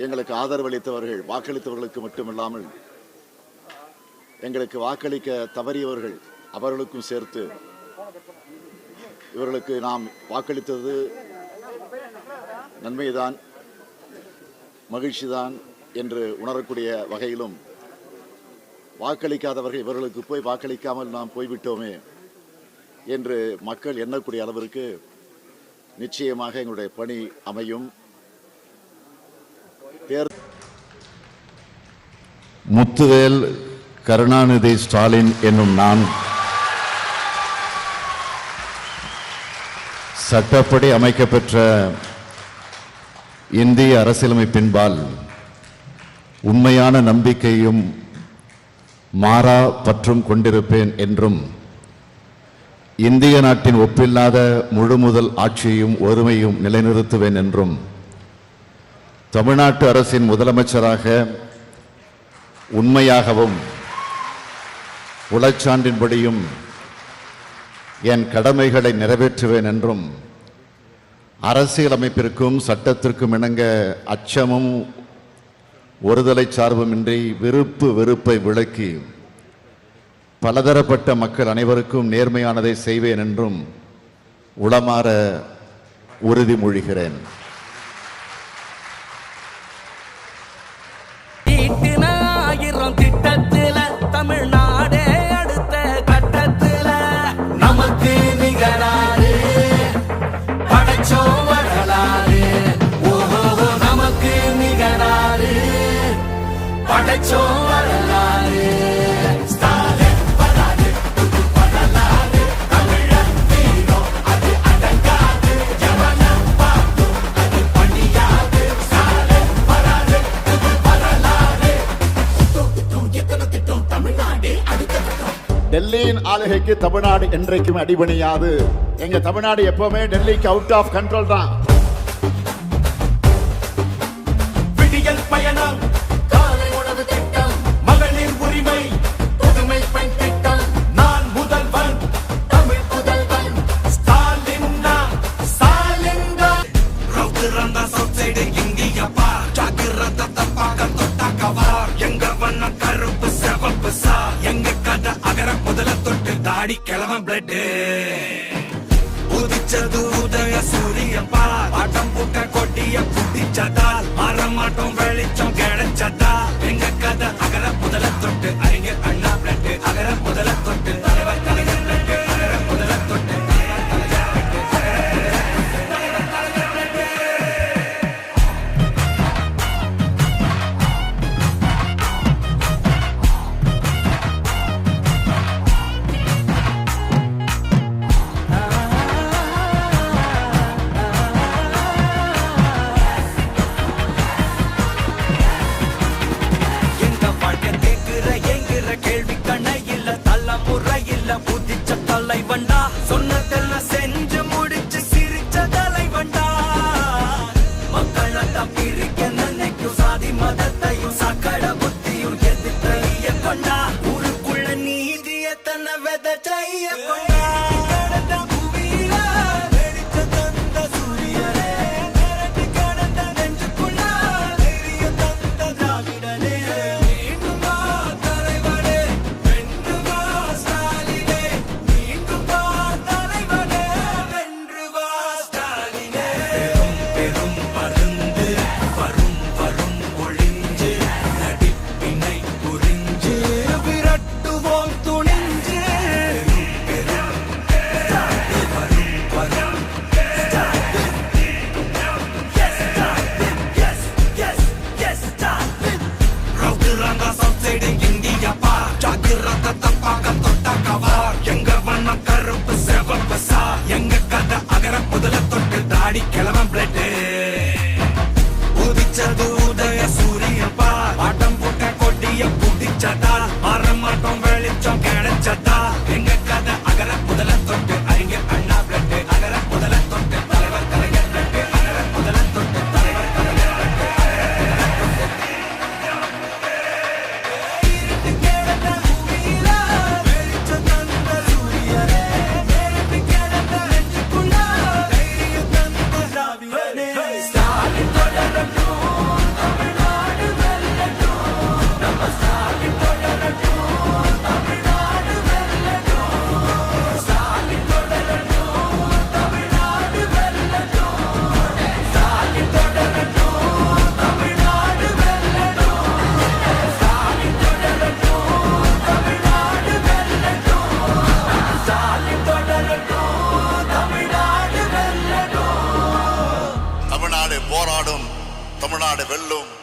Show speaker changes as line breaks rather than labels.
எங்களுக்கு ஆதரவளித்தவர்கள், வாக்களித்தவர்களுக்கு மட்டுமில்லாமல் எங்களுக்கு வாக்களிக்க தவறியவர்கள் அவர்களுக்கும் சேர்த்து இவர்களுக்கு நாம் வாக்களித்தது நன்மைதான், மகிழ்ச்சிதான் என்று உணரக்கூடிய வகையிலும், வாக்களிக்காதவர்கள் இவர்களுக்கு போய் வாக்களிக்காமல் நாம் போய்விட்டோமே என்று மக்கள் எண்ணக்கூடிய அளவிற்கு நிச்சயமாக எங்களுடைய பணி அமையும்.
முத்துவேல் கருணாநிதி ஸ்டாலின் என்னும் நான் சட்டப்படி அமைக்கப்பெற்ற இந்திய அரசியலமைப்பின்பால் உண்மையான நம்பிக்கையும் மாறா பற்றும் கொண்டிருப்பேன் என்றும் இந்திய நாட்டின் ஒப்பில்லாத முழுமுதல் ஆட்சியையும் ஒருமையும் நிலைநிறுத்துவேன் என்றும் தமிழ்நாட்டு அரசின் முதலமைச்சராக உண்மையாகவும் உளச்சான்றின்படியும் என் கடமைகளை நிறைவேற்றுவேன் என்றும் அரசியலமைப்பிற்கும் சட்டத்திற்கும் இணங்க அச்சமும் ஒருதலை சார்புமின்றி வெறுப்பை விளக்கி பலதரப்பட்ட மக்கள் அனைவருக்கும் நேர்மையானதை செய்வேன் என்றும் உளமாற உறுதிமொழிகிறேன்.
தமிழ்நாடே அடுத்த கட்டத்தில் நமக்கு நிகராறு படைச்சோ வரலாறு. ஓஹோ, நமக்கு நிகராறு படைச்சோ வரலாறு.
டெல்லியின் ஆளுகைக்கு தமிழ்நாடு என்றைக்கும் அடிபணியாது. எங்க தமிழ்நாடு எப்பவுமே டெல்லிக்கு அவுட் ஆஃப் கண்ட்ரோல் தான்.
விடியல் பயணம், காலை உணவு திட்டம், மகளிர் உரிமை, புதுமை பெண் திட்டம், நான் முதல்வன், தமிழ் புதல்வன், ஸ்டாலின் தான், ஸ்டாலின் தான். ரவுத்திரந்தா சவுத் சைடு இந்தியா பார், ஜாகிரத தப்பாக தொட்டாக்கவார், எங்க வண்ண கருப்பு செவப்பு சார், எங்க கதை அகர முதல தொட்டு தாடி கிளவன் பிளட். உதிச்சது உதய சூரியன் பார், ஆட்டம் பூட்ட கொட்டிய புட்டிச்சதால் மாறமாட்டோம் வெளிச்சம் கிடைச்சதா. எங்க கதை அகர முதல தொட்டு அறிஞர் அண்ணா பிளட், அகர முதல தொட்டு தலைவர் கலைஞர் பிளட், அகர முதல தொட்டு புதிச்ச தலைவண்டா, சொன்னதெல்லாம் செஞ்சு முடிச்சு சிரிச்ச தலைவண்டா. மக்கள் பிரிக்க நினைக்கும் சாதி மதத்தையும் சக்கட புத்தியும் எதிர்த்தைய கொண்டா. ஊருக்குள்ள நீதிய தன்னை விதைச்சைய கொண்டா. கிளவன் பிளட். உதிச்சது உதய சூரியன் பார், ஆட்டம் போட்ட கொட்டிய புடிச்சதா, மாறமாட்டோம் வெளிச்சம் கிடைச்சதா. எங்க கதை அகர முதல தொட்டு அறிஞர் அண்ணா பிளட், அகர முதல தொட்டு தலைவர் கலைஞர் பிளட், அகர முதல தொட்டு தலைவர் கலைஞர் பிளட், Start
வெல்லும்.